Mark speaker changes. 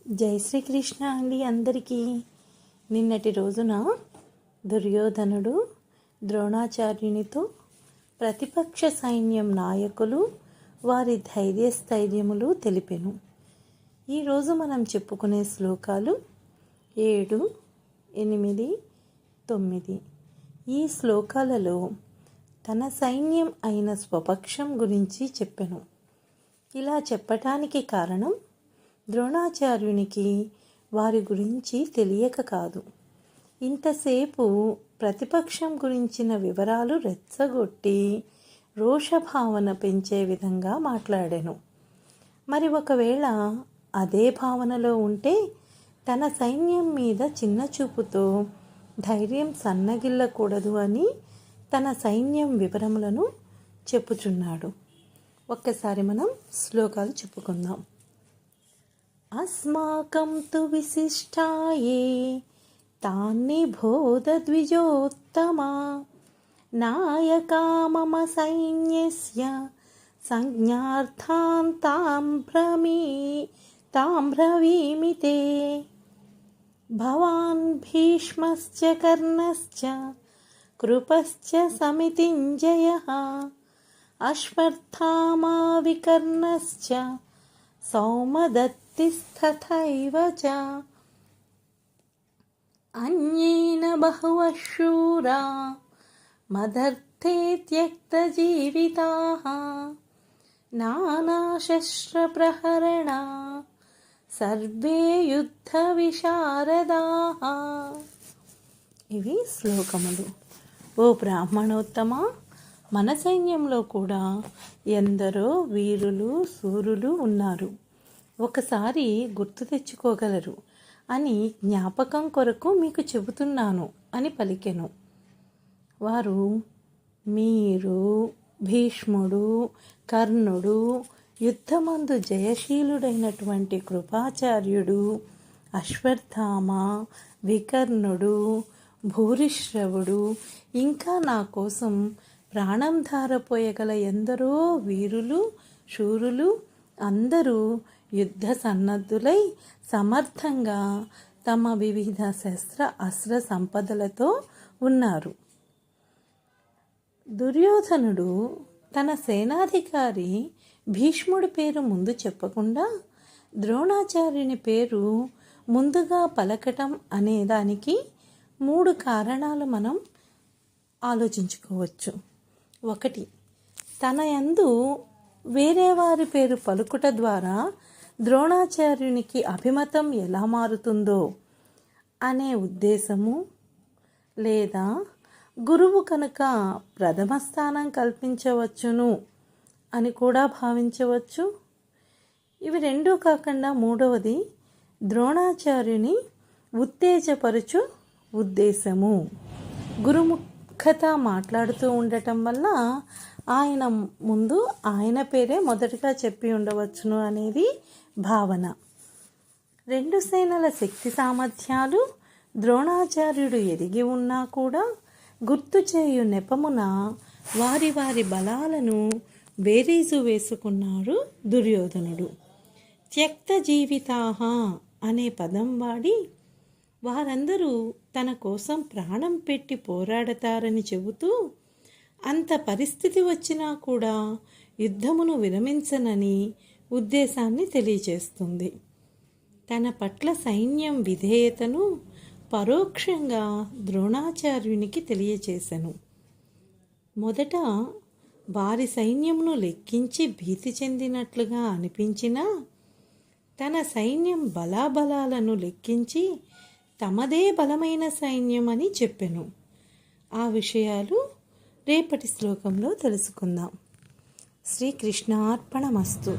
Speaker 1: జై శ్రీకృష్ణ అండి అందరికీ. నిన్నటి రోజున దుర్యోధనుడు ద్రోణాచార్యునితో ప్రతిపక్ష సైన్యం నాయకులు వారి ధైర్యస్థైర్యములు తెలిపెను. ఈరోజు మనం చెప్పుకునే శ్లోకాలు 7, 8, 9. ఈ శ్లోకాలలో తన సైన్యం అయిన స్వపక్షం గురించి చెప్పెను. ఇలా చెప్పటానికి కారణం ద్రోణాచార్యునికి వారి గురించి తెలియక కాదు. ఇంతసేపు ప్రతిపక్షం గురించిన వివరాలు రెచ్చగొట్టి రోషభావన పెంచే విధంగా మాట్లాడాను. మరి ఒకవేళ అదే భావనలో ఉంటే తన సైన్యం మీద చిన్న చూపుతో ధైర్యం సన్నగిల్లకూడదు అని తన సైన్యం వివరములను చెప్పుచున్నాడు. ఒక్కసారి మనం శ్లోకాలు చెప్పుకుందాం. అస్మాకం తు విశిష్టాయే తాన్నిబోధ ద్విజోత్తమా నాయకా మమ సైన్యస్య సంజ్ఞార్థాన్ తాం బ్రవీమి తే. భవాన్ భీష్మశ్చ కర్ణశ్చ కృపశ్చ సమితింజయః అశ్వత్థామా వికర్ణశ్చ సౌమదత్తిస్తథైవ చ అన్యేన బహవః శూరా మదర్థే త్యక్తజీవితాః నానాశస్త్రప్రహరణా సర్వే యుద్ధ విశారదాః. ఇవి శ్లోకములు. ఓ బ్రాహ్మణోత్తమ, మన సైన్యంలో కూడా ఎందరో వీరులు శూరులు ఉన్నారు. ఒకసారి గుర్తు తెచ్చుకోగలరు అని జ్ఞాపకం కొరకు మీకు చెబుతున్నాను అని పలికెను. వారు మీరు, భీష్ముడు, కర్ణుడు, యుద్ధమందు జయశీలుడైనటువంటి కృపాచార్యుడు, అశ్వత్థామ, వికర్ణుడు, భూరిశ్రవుడు, ఇంకా నా కోసం ప్రాణం ధారపోయగల ఎందరో వీరులు శూరులు అందరూ యుద్ధ సన్నద్ధులై సమర్థంగా తమ వివిధ శస్త్ర అస్త్ర సంపదలతో ఉన్నారు. దుర్యోధనుడు తన సేనాధికారి భీష్ముడి పేరు ముందు చెప్పకుండా ద్రోణాచార్యుని పేరు ముందుగా పలకటం అనేదానికి 3 కారణాలు మనం ఆలోచించుకోవచ్చు. 1, తన యందు వేరే వారి పేరు పలుకుట ద్వారా ద్రోణాచార్యునికి అభిమతం ఎలా మారుతుందో అనే ఉద్దేశము, లేదా గురువు కనుక ప్రథమ స్థానం కల్పించవచ్చును అని కూడా భావించవచ్చు. ఇవి 2 కాకుండా 3వది ద్రోణాచార్యుని ఉత్తేజపరచు ఉద్దేశము. గురుముఖత మాట్లాడుతూ ఉండటం వల్ల ఆయన ముందు ఆయన పేరే మొదటగా చెప్పి ఉండవచ్చును అనేది భావన. 2 సేనల శక్తి సామర్థ్యాలు ద్రోణాచార్యుడు ఎరిగి ఉన్నా కూడా గుర్తు చేయు నెపమున వారి వారి బలాలను బేరీజు వేసుకున్నాడు దుర్యోధనుడు. త్యక్త జీవితాహ అనే పదం వాడి వారందరూ తన కోసం ప్రాణం పెట్టి పోరాడతారని చెబుతూ అంత పరిస్థితి వచ్చినా కూడా యుద్ధమును విరమించనని ఉద్దేశాన్ని తెలియజేస్తుంది. తన పట్ల సైన్యం విధేయతను పరోక్షంగా ద్రోణాచార్యునికి తెలియజేసెను. మొదట వారి సైన్యమును లెక్కించి భీతి చెందినట్లుగా అనిపించినా తన సైన్యం బలాబలాలను లెక్కించి తమదే బలమైన సైన్యం అని చెప్పెను. ఆ విషయాలు రేపటి శ్లోకంలో తెలుసుకుందాం. శ్రీకృష్ణార్పణమస్తు.